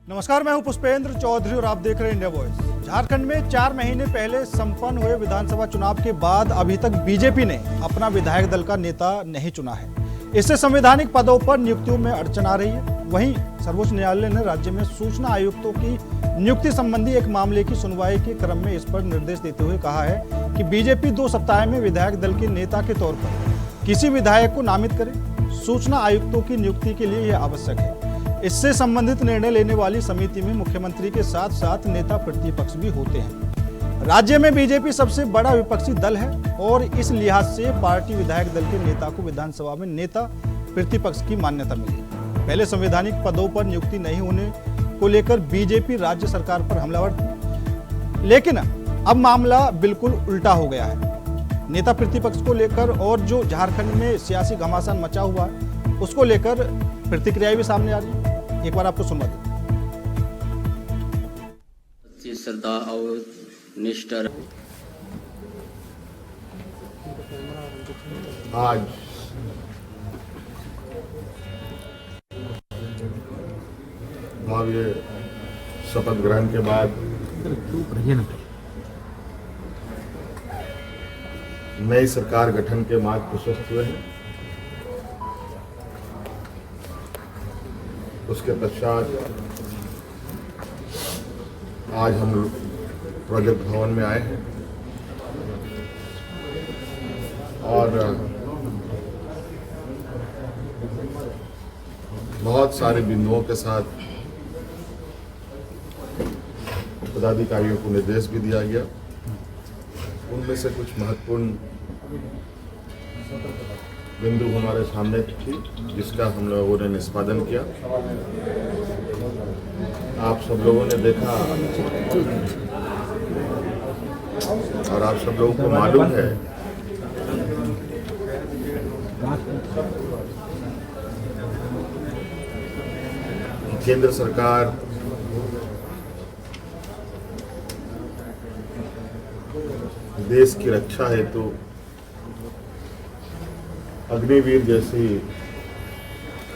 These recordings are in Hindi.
नमस्कार, मैं हूं पुष्पेंद्र चौधरी और आप देख रहे हैं इंडिया वॉइस। झारखंड में 4 महीने पहले संपन्न हुए विधानसभा चुनाव के बाद अभी तक बीजेपी ने अपना विधायक दल का नेता नहीं चुना है। इससे संवैधानिक पदों पर नियुक्तियों में अड़चन आ रही है। वहीं सर्वोच्च न्यायालय ने राज्य में सूचना आयुक्तों की नियुक्ति संबंधी एक मामले की सुनवाई के क्रम में इस पर निर्देश देते हुए कहा है कि बीजेपी 2 सप्ताह में विधायक दल के नेता के तौर पर किसी विधायक को नामित करे। सूचना आयुक्तों की नियुक्ति के लिए यह आवश्यक है। इससे संबंधित निर्णय लेने वाली समिति में मुख्यमंत्री के साथ साथ नेता प्रतिपक्ष भी होते हैं। राज्य में बीजेपी सबसे बड़ा विपक्षी दल है और इस लिहाज से पार्टी विधायक दल के नेता को विधानसभा में नेता प्रतिपक्ष की मान्यता मिली। पहले संवैधानिक पदों पर नियुक्ति नहीं होने को लेकर बीजेपी राज्य सरकार पर हमलावर थी, लेकिन अब मामला बिल्कुल उल्टा हो गया है। नेता प्रतिपक्ष को लेकर और जो झारखंड में सियासी घमासान मचा हुआ है उसको लेकर प्रतिक्रियाएं भी सामने आ रही है। एक बार आपको सुनवा दें। सच्ची श्रद्धा और निष्ठा। आज भव्य शपथ ग्रहण के बाद नई सरकार गठन के मार्ग प्रशस्त हुए हैं। उसके पश्चात आज हम प्रोजेक्ट भवन में आए हैं और बहुत सारे बिंदुओं के साथ पदाधिकारियों को निर्देश भी दिया गया। उनमें से कुछ महत्वपूर्ण बिंदु हमारे सामने थी जिसका हम लोगों ने निष्पादन किया। आप सब लोगों ने देखा और आप सब लोगों को मालूम है कि केंद्र सरकार देश की रक्षा हेतु अग्निवीर जैसी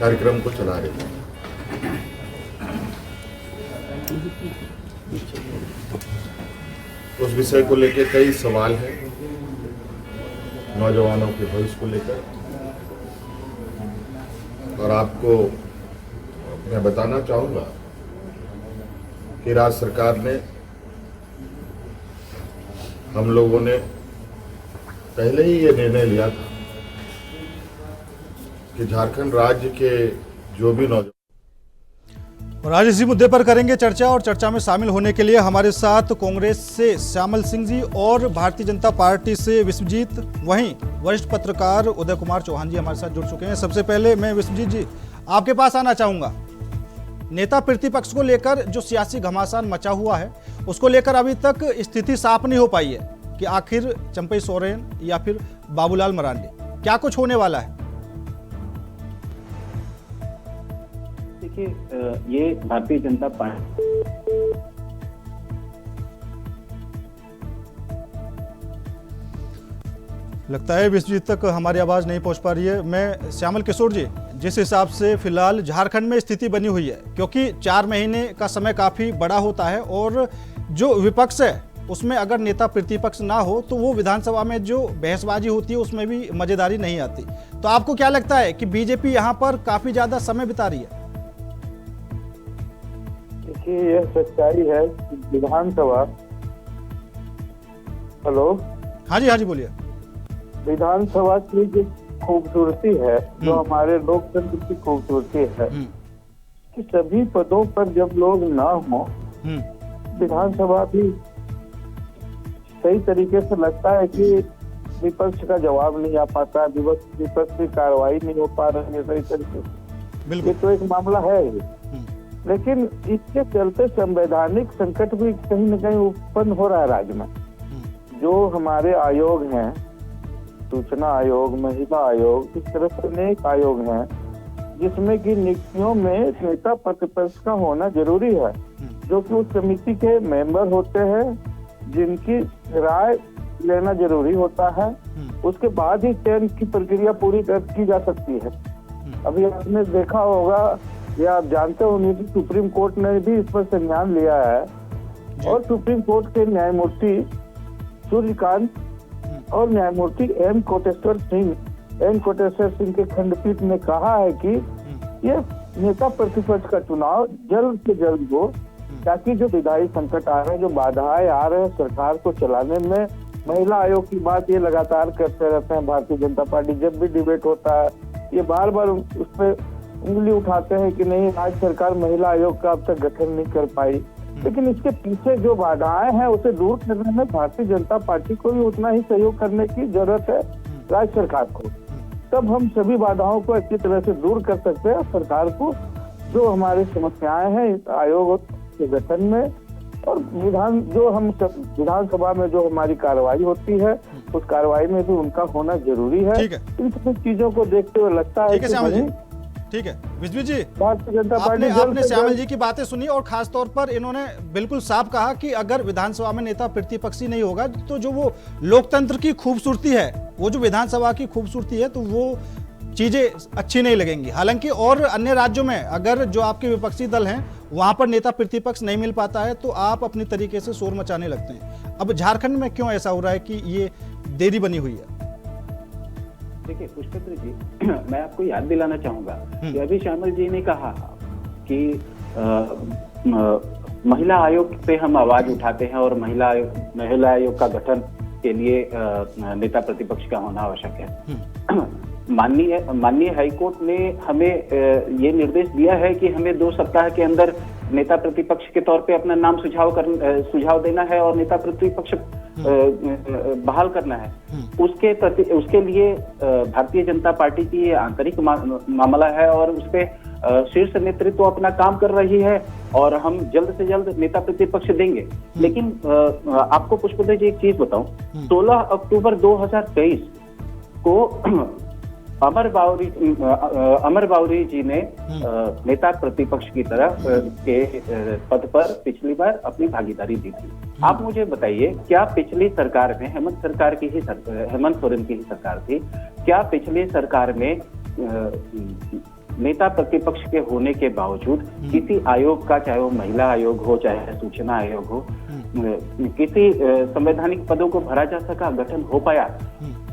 कार्यक्रम को चला रही है। उस विषय को लेकर कई सवाल हैं नौजवानों के भविष्य को लेकर, और आपको मैं बताना चाहूंगा कि राज्य सरकार ने, हम लोगों ने पहले ही ये निर्णय लिया था कि झारखंड राज्य के जो भी नौजवान। और आज इसी मुद्दे पर करेंगे चर्चा, और चर्चा में शामिल होने के लिए हमारे साथ कांग्रेस से श्यामल सिंह जी और भारतीय जनता पार्टी से विश्वजीत, वहीं वरिष्ठ पत्रकार उदय कुमार चौहान जी हमारे साथ जुड़ चुके हैं। सबसे पहले मैं विश्वजीत जी आपके पास आना चाहूंगा। नेता प्रतिपक्ष को लेकर जो सियासी घमासान मचा हुआ है उसको लेकर अभी तक स्थिति साफ नहीं हो पाई है कि आखिर चंपई सोरेन या फिर बाबूलाल मरांडी क्या कुछ होने वाला है। देखिए, ये भारतीय जनता पार्टी लगता है विश्वजीत तक हमारी आवाज नहीं पहुंच पा रही है। मैं श्यामल किशोर जी, जिस हिसाब से फिलहाल झारखंड में स्थिति बनी हुई है, क्योंकि 4 महीने का समय काफी बड़ा होता है और जो विपक्ष है उसमें अगर नेता प्रतिपक्ष ना हो तो वो विधानसभा में जो बहसबाजी होती है उसमें भी मजेदारी नहीं आती। तो आपको क्या लगता है कि बीजेपी यहाँ पर काफी ज्यादा समय बिता रही है? देखिए, यह सच्चाई है कि विधानसभा, हेलो, हाँ जी बोलिए। विधानसभा की जो खूबसूरती है, जो हमारे लोकतंत्र की खूबसूरती है कि सभी पदों पर जब लोग ना हो, विधानसभा भी सही तरीके से लगता है कि विपक्ष का जवाब नहीं आ पाता, विपक्ष की कार्रवाई नहीं हो पा रही है सही तरीके से। ये तो एक मामला है ही, लेकिन इसके चलते संवैधानिक संकट भी कहीं न कहीं उत्पन्न हो रहा है राज्य में। जो हमारे आयोग हैं, सूचना आयोग, महिला आयोग, इस तरह से अनेक आयोग हैं जिसमें कि नियुक्तियों में नेता प्रतिपक्ष का होना जरूरी है, जो कि उस समिति के मेंबर होते हैं, जिनकी राय लेना जरूरी होता है। उसके बाद ही चयन की प्रक्रिया पूरी की जा सकती है। अभी आपने देखा होगा ये आप जानते होंगे कि सुप्रीम कोर्ट ने भी इस पर संज्ञान लिया है और सुप्रीम कोर्ट के न्यायमूर्ति सूर्यकांत और न्यायमूर्ति एम कोटेश्वर सिंह के खंडपीठ ने कहा है कि ये नेता प्रतिपक्ष का चुनाव जल्द से जल्द हो, ताकि जो विधायी संकट आ रहे हैं, जो बाधाएं आ रहे हैं सरकार को चलाने में, महिला आयोग की बात ये लगातार करते रहते हैं भारतीय जनता पार्टी। जब भी डिबेट होता है ये बार बार उस पर उंगली उठाते हैं कि नहीं, राज्य सरकार महिला आयोग का अब तक गठन नहीं कर पाई। लेकिन इसके पीछे जो बाधाएं हैं उसे दूर करने में भारतीय जनता पार्टी को भी उतना ही सहयोग करने की जरूरत है, राज्य सरकार को। तब हम सभी बाधाओं को अच्छी तरह से दूर कर सकते हैं। सरकार को जो हमारी समस्याएं हैं इस आयोग के गठन में और विधानसभा में जो हमारी कार्रवाई होती है उस कार्रवाई में भी उनका होना जरूरी है। इन सभी चीजों को देखते हुए लगता है कि ठीक है विजय जी, भारतीय जनता पार्टी आपने श्यामल जी की बातें सुनी और खास तौर पर इन्होंने बिल्कुल साफ कहा कि अगर विधानसभा में नेता प्रतिपक्षी नहीं होगा तो जो वो लोकतंत्र की खूबसूरती है, वो जो विधानसभा की खूबसूरती है, तो वो चीजें अच्छी नहीं लगेंगी। हालांकि और अन्य राज्यों में अगर जो आपके विपक्षी दल हैं वहां पर नेता प्रतिपक्ष नहीं मिल पाता है तो आप अपने तरीके से शोर मचाने लगते हैं। अब झारखंड में क्यों ऐसा हो रहा है कि ये देरी बनी हुई है? देखिए पुष्पेंद्र जी, मैं आपको याद दिलाना चाहूंगा कि अभी श्यामल जी ने कहा कि महिला आयोग पे हम आवाज उठाते हैं और महिला आयोग का गठन के लिए नेता प्रतिपक्ष का होना आवश्यक है। माननीय हाईकोर्ट ने हमें ये निर्देश दिया है कि हमें 2 सप्ताह के अंदर नेता प्रतिपक्ष के तौर पे अपना नाम सुझाव देना है और नेता प्रतिपक्ष बहाल करना है। उसके लिए भारतीय जनता पार्टी की ये आंतरिक मामला है और उसपे शीर्ष नेतृत्व अपना काम कर रही है और हम जल्द से जल्द नेता प्रतिपक्ष देंगे। लेकिन आपको पुष्पेंद्र जी एक चीज बताऊं, 16 अक्टूबर 2023 को अमर बावरी जी ने नेता प्रतिपक्ष की तरह के पद पर पिछली बार अपनी भागीदारी दी थी। आप मुझे बताइए, क्या पिछली सरकार में हेमंत सोरेन की ही सरकार थी, क्या पिछली सरकार में नेता प्रतिपक्ष के होने के बावजूद किसी आयोग का, चाहे वो महिला आयोग हो चाहे सूचना आयोग हो, किसी संवैधानिक पदों को भरा जा सका, गठन हो पाया?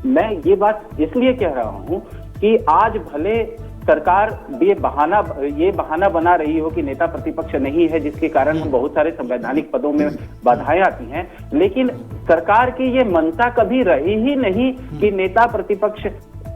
मैं ये बात इसलिए कह रहा हूं कि आज भले सरकार ये बहाना बना रही हो कि नेता प्रतिपक्ष नहीं है, जिसके कारण बहुत सारे संवैधानिक पदों में बाधाएं आती हैं, लेकिन सरकार की ये मंशा कभी रही ही नहीं कि नेता प्रतिपक्ष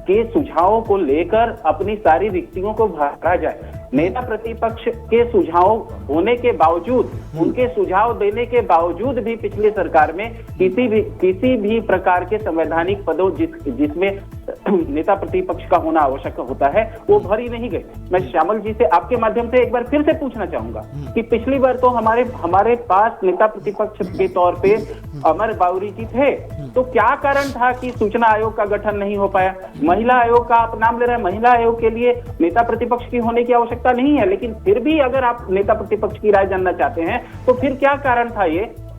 के सुझावों को लेकर अपनी सारी रिक्तियों को भरा जाए। नेता प्रतिपक्ष के सुझाव होने के बावजूद, उनके सुझाव देने के बावजूद भी पिछली सरकार में किसी भी प्रकार के संवैधानिक पदों जिसमें नेता प्रतिपक्ष का होना आवश्यक होता है वो भरी नहीं गई। मैं श्यामल जी से आपके माध्यम से एक बार फिर से पूछना चाहूंगा कि पिछली बार तो हमारे पास नेता प्रतिपक्ष के तौर पे अमर बावरी जी थे, तो क्या कारण था कि सूचना आयोग का गठन नहीं हो पाया? महिला आयोग का आप नाम ले रहे हैं, महिला आयोग के लिए नेता प्रतिपक्ष की होने की आवश्यकता नहीं है, लेकिन फिर भी अगर आप नेता प्रतिपक्ष की राय जानना चाहते हैं तो फिर क्या कारण था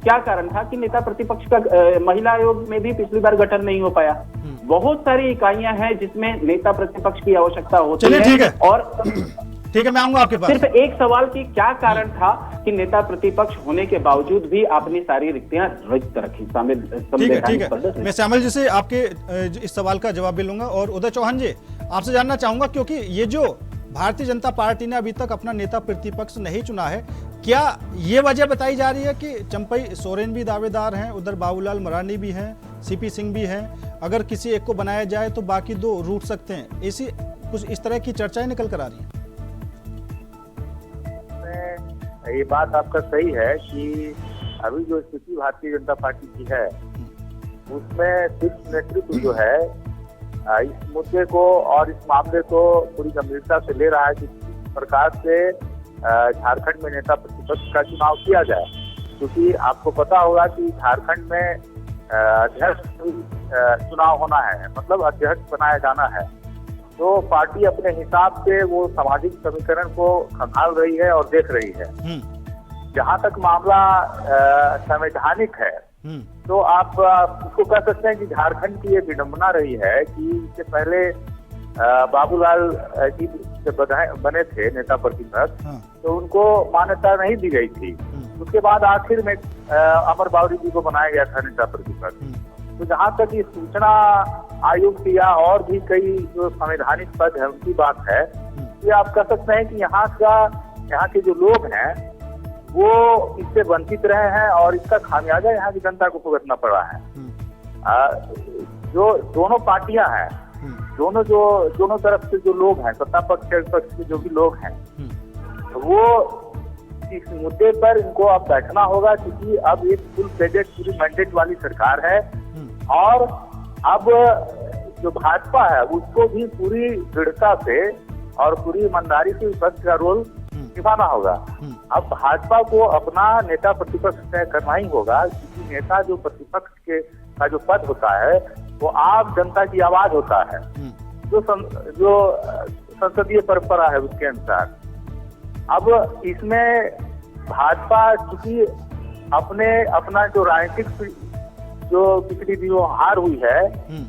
क्या कारण था कि नेता प्रतिपक्ष का महिला आयोग में भी पिछली बार गठन नहीं हो पाया? बहुत सारी इकाइयां हैं जिसमें नेता प्रतिपक्ष की आवश्यकता होती है। ठीक है, और ठीक है, मैं आऊंगा आपके पास। सिर्फ एक सवाल की क्या कारण था कि नेता प्रतिपक्ष होने के बावजूद भी आपने सारी रिक्तियां रिक्त रखी? ठीक है, मैं श्यामल जी से आपके इस सवाल का जवाब भी लूंगा। और उदय चौहान जी, आपसे जानना चाहूंगा, क्योंकि ये जो भारतीय जनता पार्टी ने अभी तक अपना नेता प्रतिपक्ष नहीं चुना है, क्या ये वजह बताई जा रही है कि चंपई सोरेन भी दावेदार हैं, उधर बाबूलाल मरांडी भी हैं, सीपी सिंह भी हैं, अगर किसी एक को बनाया जाए तो बाकी 2 रूठ सकते हैं? कुछ इस तरह की चर्चाएं निकल कर आ रही हैं। ये बात आपका सही है कि अभी जो स्थिति भारतीय जनता पार्टी की है उसमें शीर्ष नेतृत्व जो है इस मुद्दे को और इस मामले को पूरी गंभीरता से ले रहा है कि किस प्रकार से झारखंड में नेता प्रतिपक्ष का चुनाव किया जाए। क्योंकि आपको पता होगा कि झारखंड में अध्यक्ष चुनाव होना है, मतलब अध्यक्ष बनाया जाना है, तो पार्टी अपने हिसाब से वो सामाजिक समीकरण को खंगाल रही है और देख रही है। जहां तक मामला संवैधानिक है तो आप उसको कह सकते हैं कि झारखंड की ये विडंबना रही है कि इससे पहले बाबूलाल जी जब बने थे नेता प्रतिपक्ष, हाँ। तो उनको मान्यता नहीं दी गई थी। उसके बाद आखिर में अमर बावरी जी को बनाया गया था नेता प्रतिपक्ष। तो जहाँ तक ये सूचना आयोग की या और भी कई जो संवैधानिक पद है उनकी बात है, ये आप कह सकते हैं कि यहाँ के जो लोग हैं वो इससे वंचित रहे हैं और इसका खामियाजा यहाँ की जनता को भुगतना पड़ा है। जो दोनों पार्टियां हैं, दोनों तरफ से जो लोग हैं, सत्ता पक्ष पक्ष के जो भी लोग हैं, वो इस मुद्दे पर इनको अब बैठना होगा, क्योंकि अब एक फुल फ्लेजेड पूरी मैंडेट वाली सरकार है और अब जो भाजपा है उसको भी पूरी दृढ़ता से और पूरी ईमानदारी से विपक्ष का रोल निभाना होगा। अब भाजपा को अपना नेता प्रतिपक्ष तय करना ही होगा, क्योंकि नेता जो प्रतिपक्ष के का जो पद होता है वो आम जनता की आवाज होता है, जो संसदीय परंपरा है उसके अनुसार। अब इसमें भाजपा चूंकि अपना जो राजनीतिक जो पिछली दिनों हार हुई है,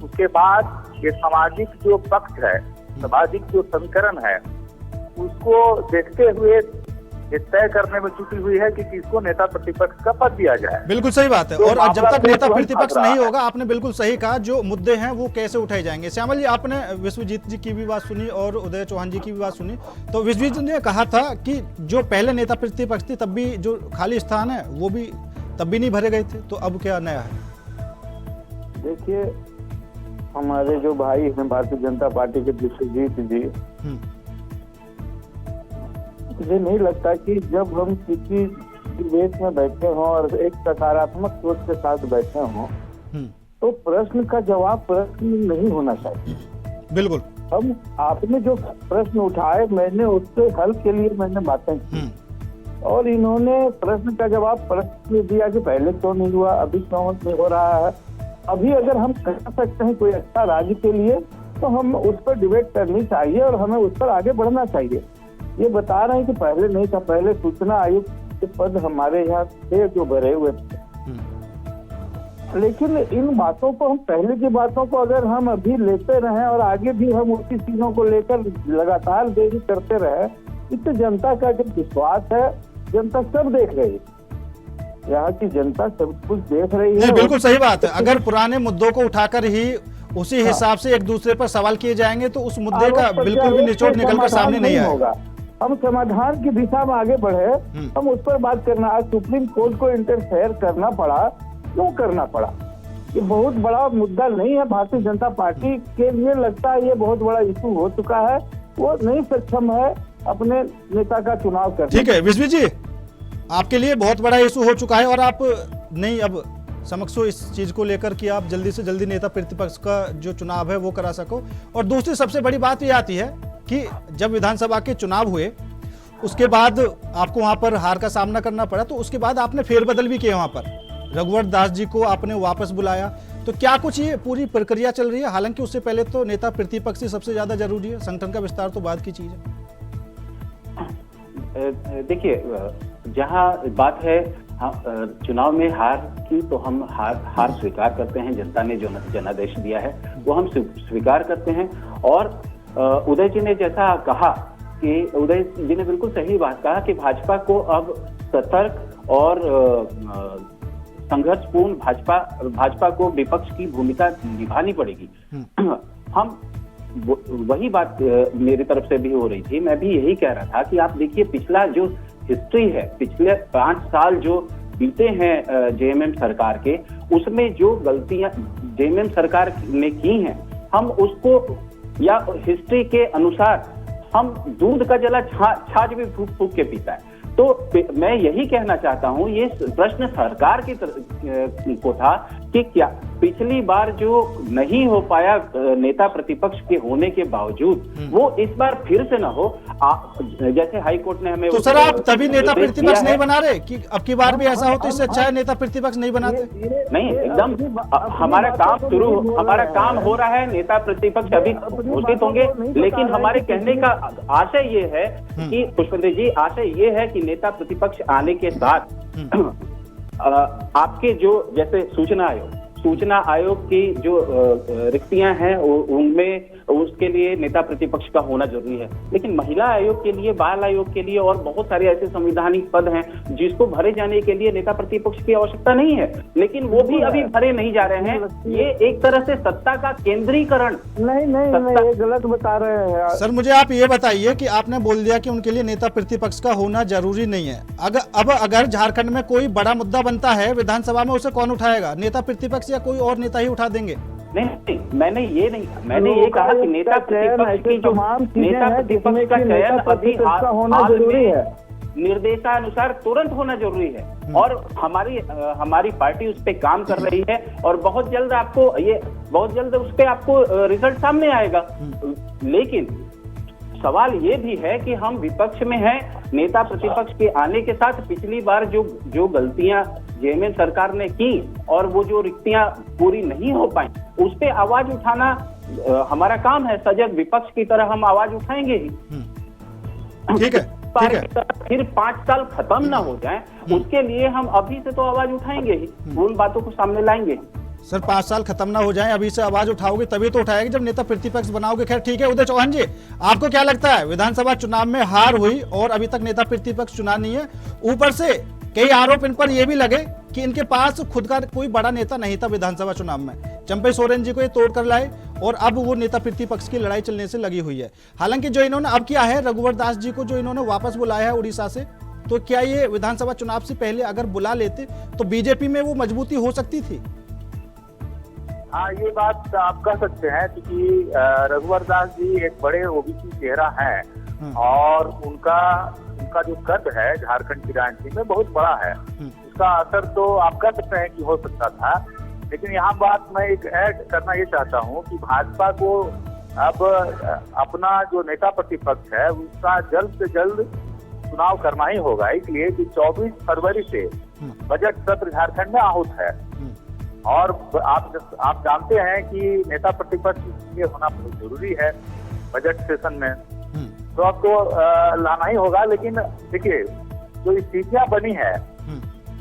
उसके बाद ये सामाजिक जो पक्ष है, सामाजिक जो समीकरण है, उसको देखते हुए ये तय करने में जुटी हुई है कि किसको नेता प्रतिपक्ष का पद दिया जाए। बिल्कुल सही बात है। तो और जब तक नेता तो प्रतिपक्ष नहीं होगा, आपने बिल्कुल सही कहा, जो मुद्दे हैं वो कैसे उठाए जाएंगे। श्यामल जी, आपने विश्वजीत जी की भी बात सुनी और उदय चौहान जी की भी बात सुनी। तो विश्वजीत जी ने कहा था कि जो पहले नेता प्रतिपक्ष थे तब भी जो खाली स्थान है वो भी तब भी नहीं भरे गए थे, तो अब क्या नया है? देखिए, हमारे जो भाई हैं भारतीय जनता पार्टी के विश्वजीत जी, मुझे नहीं लगता कि जब हम किसी डिबेट में बैठे हों और एक सकारात्मक सोच के साथ बैठे हों, तो प्रश्न का जवाब प्रश्न नहीं होना चाहिए। बिल्कुल। हम आपने जो प्रश्न उठाए, मैंने उसके हल के लिए मैंने बातें की और इन्होंने प्रश्न का जवाब प्रश्न दिया कि पहले क्यों नहीं हुआ, अभी क्यों नहीं हो रहा है। अभी अगर हम कर सकते हैं कोई अच्छा राज्य के लिए, तो हम उस पर डिबेट करनी चाहिए और हमें उस पर आगे बढ़ना चाहिए। ये बता रहे हैं कि पहले नहीं था, पहले सूचना आयोग के पद हमारे यहाँ थे जो भरे हुए थे, लेकिन इन बातों को हम पहले की बातों को अगर हम अभी लेते रहें और आगे भी हम उसी चीजों को लेकर लगातार देरी करते रहे, इससे जनता का जो विश्वास है, जनता सब देख रही है, यहाँ की जनता सब कुछ देख रही है। बिल्कुल सही बात है। अगर पुराने मुद्दों को उठाकर ही उसी हिसाब से एक दूसरे पर सवाल किए जाएंगे तो उस मुद्दे का बिल्कुल भी निचोड़ निकलकर सामने नहीं आएगा। हम समाधान की दिशा में आगे बढ़े, हम उस पर बात करना। आज सुप्रीम कोर्ट को इंटरफेयर करना पड़ा, क्यों करना पड़ा? ये बहुत बड़ा मुद्दा नहीं है भारतीय जनता पार्टी के लिए। लगता है ये बहुत बड़ा इशू हो चुका है, वो नहीं सक्षम है अपने नेता का चुनाव करने। ठीक है विश्व जी, आपके लिए बहुत बड़ा इशू हो चुका है और आप नहीं अब समक्ष हो इस चीज को लेकर कि आप जल्दी से जल्दी नेता प्रतिपक्ष का जो चुनाव है वो करा सको। और दूसरी सबसे बड़ी बात ये आती है कि जब विधानसभा के चुनाव हुए उसके बाद आपको वहां पर हार का सामना करना पड़ा, तो उसके बाद आपने फेरबदल भी किया, वहां पर रघुवर दास जी को आपने वापस बुलाया। तो क्या कुछ ये पूरी प्रक्रिया चल रही है? हालांकि उससे पहले तो नेता प्रतिपक्ष ही सबसे ज्यादा जरूरी है, संगठन का विस्तार तो बाद की चीज है। देखिए, जहां बात है चुनाव में हार की, तो हम हार स्वीकार करते हैं। जनता ने जो जनादेश दिया है वो हम स्वीकार करते हैं। और उदय जी ने जैसा कहा कि उदय जी ने बिल्कुल सही बात कहा कि भाजपा को अब सतर्क और संघर्षपूर्ण भाजपा को विपक्ष की भूमिका निभानी पड़ेगी। हम वही बात मेरी तरफ से भी हो रही थी, मैं भी यही कह रहा था कि आप देखिए पिछला जो हिस्ट्री है, पिछले 5 साल जो बीते हैं जेएमएम सरकार के, उसमें जो गलतियां जेएमएम सरकार ने की हैं, हम उसको या हिस्ट्री के अनुसार हम दूध का जला छाछ भी फूक फूक के पीता है। तो मैं यही कहना चाहता हूं, ये प्रश्न सरकार की को था कि क्या पिछली बार जो नहीं हो पाया नेता प्रतिपक्ष के होने के बावजूद वो इस बार फिर से न हो। जैसे हाई कोर्ट ने हमें तो सर आप तभी नेता प्रतिपक्ष नहीं बना रहे कि अब की बार भी ऐसा हो, तो इससे अच्छा है नेता प्रतिपक्ष नहीं बनाते? नहीं, एकदम हमारा काम हो रहा है, नेता प्रतिपक्ष अभी घोषित होंगे, लेकिन हमारे कहने का आशय ये है कि पुष्पेंद्र जी, आशय ये है कि नेता प्रतिपक्ष आने के साथ आपके जो जैसे सूचना आयोग की जो रिक्तियां हैं उनमें उसके लिए नेता प्रतिपक्ष का होना जरूरी है, लेकिन महिला आयोग के लिए, बाल आयोग के लिए और बहुत सारे ऐसे संवैधानिक पद हैं जिसको भरे जाने के लिए नेता प्रतिपक्ष की आवश्यकता नहीं है, लेकिन वो भी अभी भरे नहीं जा रहे हैं। ये एक तरह से सत्ता का केंद्रीकरण। नहीं, ये गलत बता रहे हैं। सर मुझे आप ये बताइए कि आपने बोल दिया कि उनके लिए नेता प्रतिपक्ष का होना जरूरी नहीं है। अगर झारखंड में कोई बड़ा मुद्दा बनता है विधानसभा में, उसे कौन उठाएगा? नेता प्रतिपक्ष या कोई और नेता ही उठा देंगे? नहीं, मैंने ये कहा कि नेता प्रतिपक्ष की जो नेता प्रतिपक्ष का चयन अभी हाल में निर्देशानुसार तुरंत होना जरूरी है, और हमारी पार्टी उस पे काम कर रही है, और बहुत जल्द उस पे आपको रिजल्ट सामने आएगा। लेकिन सवाल ये भी है कि हम विपक्ष में हैं, नेता प्रतिपक्ष के आने के साथ पिछली बार जो गलतियां जेएमएम सरकार ने की और वो जो रिक्तियां पूरी नहीं हो पाई, उस पे आवाज उठाना हमारा काम है। सजग विपक्ष की तरह हम आवाज उठाएंगे ही। ठीक है। फिर 5 साल खत्म ना हो जाए, उसके लिए हम अभी से तो आवाज उठाएंगे ही, उन बातों को सामने लाएंगे। सर 5 साल खत्म ना हो जाए, अभी से आवाज उठाओगे तभी तो उठाएंगे जब नेता प्रतिपक्ष बनाओगे। खैर ठीक है। उदय चौहान जी, आपको क्या लगता है, विधानसभा चुनाव में हार हुई और अभी तक नेता प्रतिपक्ष चुना नहीं है, ऊपर से कई आरोप इन पर यह भी लगे कि इनके पास खुद का कोई बड़ा नेता नहीं था विधानसभा चुनाव में, चंपई सोरेन जी को ये तोड़ कर लाए और अब वो नेता प्रतिपक्ष की लड़ाई चलने से लगी हुई है। हालांकि जो इन्होंने अब किया है, रघुवर दास जी को जो इन्होंने वापस बुलाया है उड़ीसा से, तो क्या ये विधानसभा चुनाव से पहले अगर बुला लेते तो बीजेपी में वो मजबूती हो सकती थी? हाँ, ये बात आप कह सकते हैं, क्योंकि रघुवर दास जी एक बड़े ओबीसी चेहरा हैं और उनका जो कद है झारखंड की राजनीति में बहुत बड़ा है। उसका असर तो आप कह सकते हैं कि हो सकता था, लेकिन यहाँ बात मैं एक ऐड करना ये चाहता हूँ कि भाजपा को अब अपना जो नेता प्रतिपक्ष है उसका जल्द से जल्द चुनाव करना ही होगा, इसलिए कि 24 फरवरी से बजट सत्र झारखंड में आहूत है और आप जानते हैं कि नेता प्रतिपक्ष ये होना बहुत जरूरी है बजट सेशन में, तो आपको लाना ही होगा। लेकिन देखिए, जो स्थितियां बनी है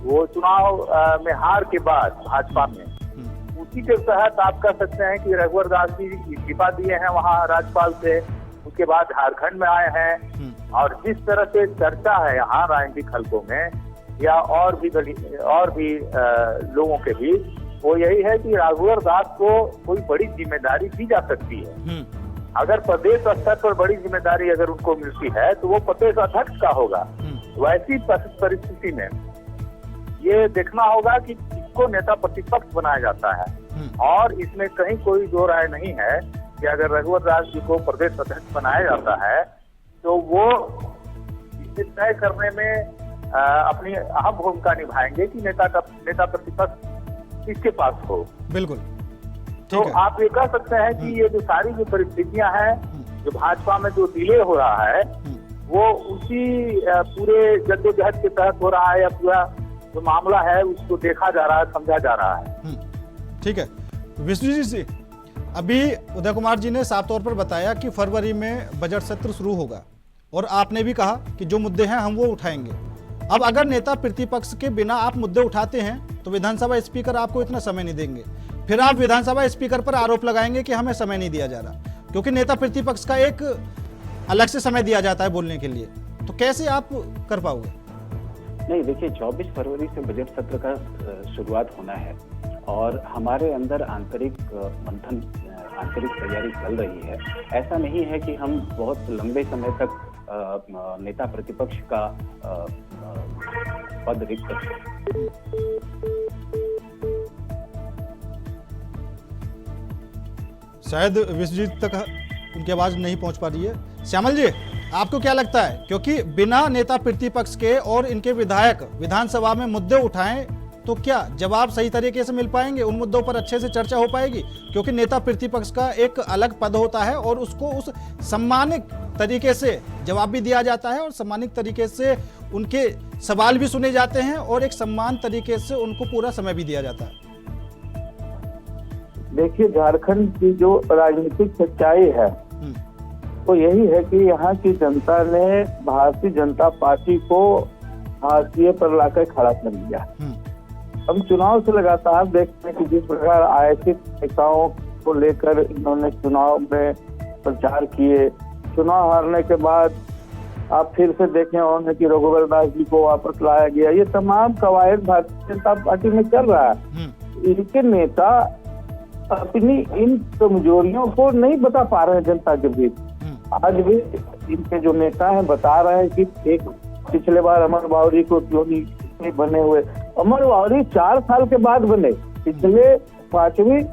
वो चुनाव में हार के बाद भाजपा में, उसी के तहत आप कह सकते हैं कि रघुवर दास जी इस्तीफा दिए हैं वहाँ राज्यपाल से, उसके बाद झारखंड में आए हैं, और जिस तरह से चर्चा है यहाँ राजनीतिक हलकों में या और भी लोगों के बीच, वो यही है कि रघुवर दास को कोई बड़ी जिम्मेदारी दी जा सकती है। अगर प्रदेश स्तर पर बड़ी जिम्मेदारी अगर उनको मिलती है तो वो प्रदेश अध्यक्ष का होगा। वैसी परिस्थिति में ये देखना होगा कि किसको नेता प्रतिपक्ष बनाया जाता है, और इसमें कहीं कोई दो राय नहीं है कि अगर रघुवर दास जी को प्रदेश अध्यक्ष बनाया जाता है तो वो इसे तय करने में अपनी अहम भूमिका निभाएंगे कि नेता प्रतिपक्ष किसके पास हो। बिल्कुल। तो आप ये कह सकते हैं कि ये जो सारी जो परिस्थितियां हैं, जो भाजपा में जो डिले हो रहा है, वो उसी पूरे जद्दोजहद के तहत हो रहा है, या पूरा जो मामला है उसको देखा जा रहा है, समझा जा रहा है। ठीक है। विष्णु जी, अभी उदय कुमार जी ने साफ तौर पर बताया कि फरवरी में बजट सत्र शुरू होगा, और आपने भी कहा कि जो मुद्दे हैं हम वो उठाएंगे। अब अगर नेता प्रतिपक्ष के बिना आप मुद्दे उठाते हैं तो विधानसभा स्पीकर आपको इतना समय नहीं देंगे, फिर आप विधानसभा स्पीकर पर आरोप लगाएंगे कि हमें समय नहीं दिया जा रहा, क्योंकि नेता प्रतिपक्ष का एक अलग से समय दिया जाता है बोलने के लिए। तो कैसे आप कर पाओगे? नहीं, देखिए, 24 फरवरी से बजट सत्र का शुरुआत होना है और हमारे अंदर आंतरिक मंथन, आंतरिक तैयारी चल रही है। ऐसा नहीं है कि हम बहुत लंबे समय तक नेता प्रतिपक्ष का पद रिक्त रखें। शायद विश्वजीत तक उनकी आवाज नहीं पहुंच पा रही है। श्यामल जी, आपको क्या लगता है, क्योंकि बिना नेता प्रतिपक्ष के और इनके विधायक विधानसभा में मुद्दे उठाएं तो क्या जवाब सही तरीके से मिल पाएंगे, उन मुद्दों पर अच्छे से चर्चा हो पाएगी? क्योंकि नेता प्रतिपक्ष का एक अलग पद होता है और उसको उस सम्मानित तरीके से जवाब भी दिया जाता है और सम्मानित तरीके से उनके सवाल भी सुने जाते हैं और एक सम्मान तरीके से उनको पूरा समय भी दिया जाता है। देखिए, झारखंड की जो राजनीतिक सच्चाई है वो यही है कि यहाँ की जनता ने भारतीय जनता पार्टी को हाशिए पर लाकर खड़ा कर दिया। हम चुनाव से लगातार देखते हैं कि जिस प्रकार आयातित नेताओं को लेकर इन्होंने चुनाव में प्रचार किए। चुनाव हारने के बाद आप फिर से देखे होंगे कि रघुवर दास जी को वापस लाया गया। ये तमाम कवायद भारतीय जनता पार्टी में चल रहा है। इनके नेता अपनी इन कमजोरियों को नहीं बता पा रहे हैं जनता के बीच। आज भी इनके जो नेता हैं बता रहे हैं कि एक पिछले बार अमर बावरी को क्यों नहीं बने हुए। अमर बावरी 4 साल के बाद बने। पिछले 5वीं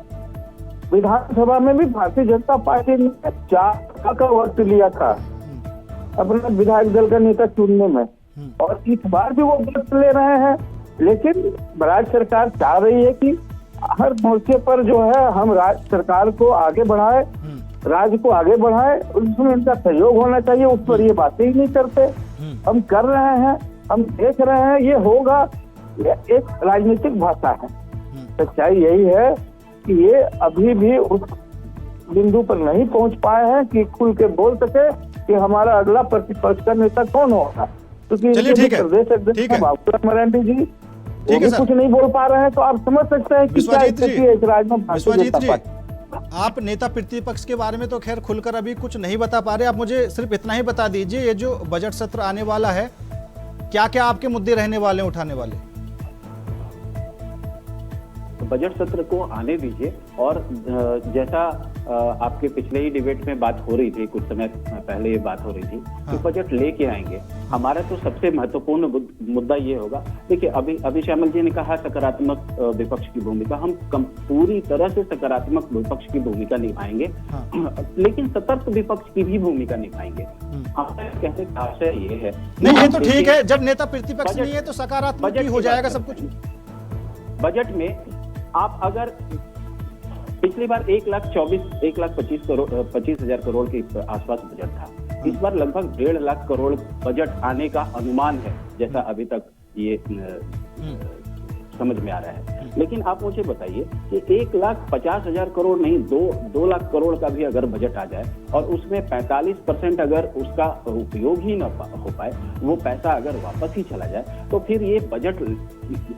विधानसभा में भी भारतीय जनता पार्टी ने 4 साल का वक्त लिया था अपना विधायक दल का नेता चुनने में, और इस बार भी वो वक्त ले रहे हैं। लेकिन राज्य सरकार चाह रही है कि हर मोर्चे पर जो है हम राज्य सरकार को आगे बढ़ाए, राज्य को आगे बढ़ाए, उसमें इनका सहयोग होना चाहिए। उस पर ये बातें ही नहीं करते। हम कर रहे हैं, हम देख रहे हैं, ये होगा। ये एक राजनीतिक भाषा है। सच्चाई यही है कि ये अभी भी उस बिंदु पर नहीं पहुंच पाए हैं कि खुल के बोल सके कि हमारा अगला प्रतिपक्ष का नेता कौन होगा। क्योंकि चलिए ठीक है, प्रदेश अध्यक्ष बाबूलाल मरांडी जी वो भी कुछ नहीं बोल पा रहे हैं। तो आप समझ सकते हैं कि क्या स्थिति है इस राज्य में भारतीय जनता पार्टी। आप नेता प्रतिपक्ष के बारे में तो खैर खुलकर अभी कुछ नहीं बता पा रहे। आप मुझे सिर्फ इतना ही बता दीजिए, ये जो बजट सत्र आने वाला है, क्या क्या आपके मुद्दे रहने वाले हैं उठाने वाले? बजट सत्र को आने दीजिए। और जैसा आपके पिछले ही डिबेट में बात हो रही थी, कुछ समय पहले ये बात हो रही थी कि बजट लेके आएंगे। हमारा तो सबसे महत्वपूर्ण मुद्दा ये होगा। देखिए, अभी श्यामल जी ने कहा सकारात्मक विपक्ष की भूमिका। हम पूरी तरह से सकारात्मक विपक्ष की भूमिका निभाएंगे, लेकिन सतर्क विपक्ष की भी भूमिका निभाएंगे। हमारे कहने का आशय ये है। नहीं, ये तो ठीक है, जब नेता प्रतिपक्ष नहीं है तो सकारात्मक ही हो जाएगा सब कुछ। बजट में आप अगर पिछली बार 1,25,000 करोड़ के आसपास बजट था, इस बार लगभग 1.5 लाख करोड़ बजट आने का अनुमान है, जैसा अभी तक ये समझ में आ रहा है। लेकिन आप मुझे बताइए कि 1,50,000 करोड़ नहीं, 2 लाख करोड़ का भी अगर बजट आ जाए और उसमें 45% अगर उसका उपयोग ही न हो पाए, वो पैसा अगर वापस ही चला जाए, तो फिर ये बजट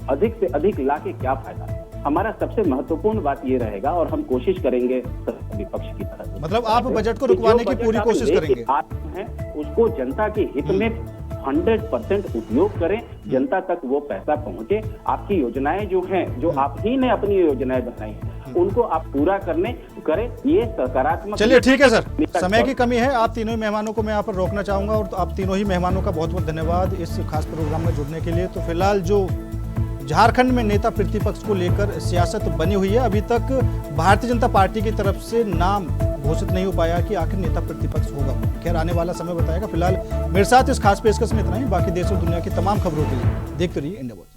अधिक से अधिक ला के क्या फायदा। हमारा सबसे महत्वपूर्ण बात ये रहेगा, और हम कोशिश करेंगे विपक्ष की तरफ। मतलब आप बजट को रुकवाने की पूरी कोशिश करेंगे? उसको जनता के हित में 100% उपयोग करें, जनता तक वो पैसा पहुंचे। आपकी योजनाएं जो हैं, जो आप ही ने अपनी योजनाएं बनाई हैं, उनको आप पूरा करें। ये सकारात्मक। चलिए ठीक है सर, समय की कमी है। आप तीनों ही मेहमानों को मैं यहाँ पर रोकना चाहूंगा, और आप तीनों ही मेहमानों का बहुत बहुत धन्यवाद इस खास प्रोग्राम में जुड़ने के लिए। तो फिलहाल जो झारखंड में नेता प्रतिपक्ष को लेकर सियासत बनी हुई है, अभी तक भारतीय जनता पार्टी की तरफ से नाम घोषित नहीं हो पाया कि आखिर नेता प्रतिपक्ष होगा। खैर, आने वाला समय बताएगा। फिलहाल मेरे साथ इस खास पेशकश में इतना ही। बाकी देश और दुनिया की तमाम खबरों के लिए देखते रहिए इंडिया वॉइस।